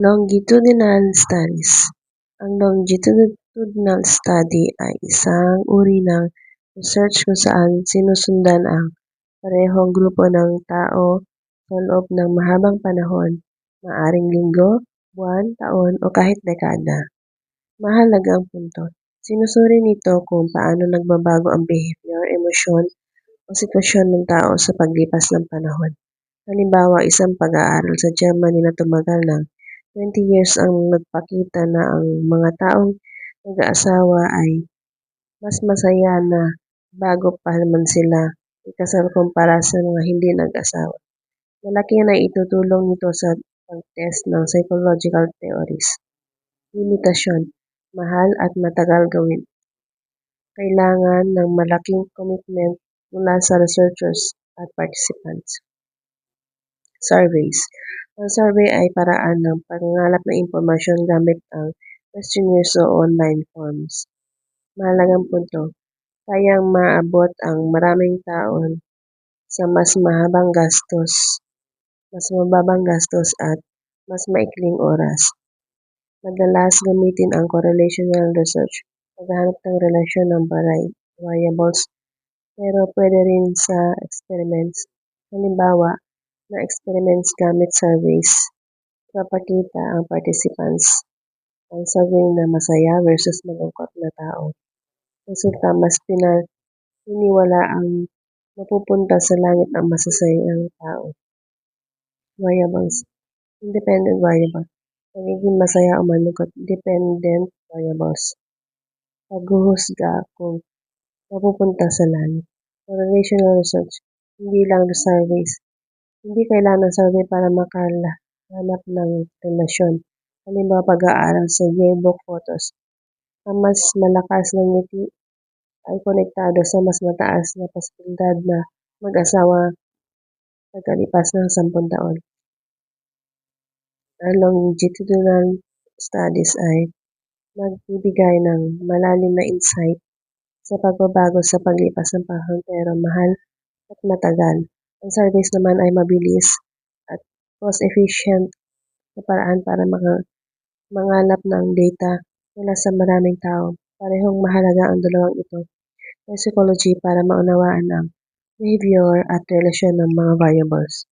Longitudinal studies. Ang longitudinal study ay isang uri ng research kung saan sinusundan ang parehong grupo ng tao sa loob ng mahabang panahon, maaaring linggo, buwan, taon o kahit dekada. Mahalagang punto. Sinusuri nito kung paano nagbabago ang behavior, emosyon o sitwasyon ng tao sa paglipas ng panahon. Halimbawa, isang pag-aaral sa Germany na tumagal ng 20 years ang nagpakita na ang mga taong nag-aasawa ay mas masaya na bago pa man sila ikasal kumpara sa mga hindi nag-asawa. Malaki na itutulong nito sa pag-test ng psychological theories. Limitasyon, mahal at matagal gawin. Kailangan ng malaking commitment mula sa researchers at participants. Surveys. Ang survey ay paraan ng paghanap ng impormasyon gamit ang questionnaires o online forms. Mahalagang punto. Kayang maabot ang maraming taon sa mas mababang gastos at mas maikling oras. Madalas gamitin ang correlational research, paghahanap ng relasyon ng variables, pero pwede rin sa experiments. Halimbawa, na experiments gamit surveys. Papakita ang participants ang survey na masaya versus malungkot na tao. Resulta, mas pininiwala ang mapupunta sa langit ang masasayang tao. Variables. Independent variable. Magiging masaya o malungkot. Dependent variables. Paghuhusga kung mapupunta sa langit. Correlational research. Hindi lang surveys. Hindi kailangan ng survey para makahanap ng relasyon. Halimbawa, pag-aaral sa yearbook photos. Ang mas malakas na ngiti ay konektado sa mas mataas na posibilidad na mag-asawa pagkalipas ng 10 taon. Ang longitudinal studies ay magbibigay ng malalim na insight sa pagbabago sa paglipas ng panahon pero mahal at matagal. Ang surveys naman ay mabilis at cost-efficient na paraan para mangalap ng data mula sa maraming tao. Parehong mahalaga ang dalawang ito sa psychology para maunawaan ang behavior at relasyon ng mga variables.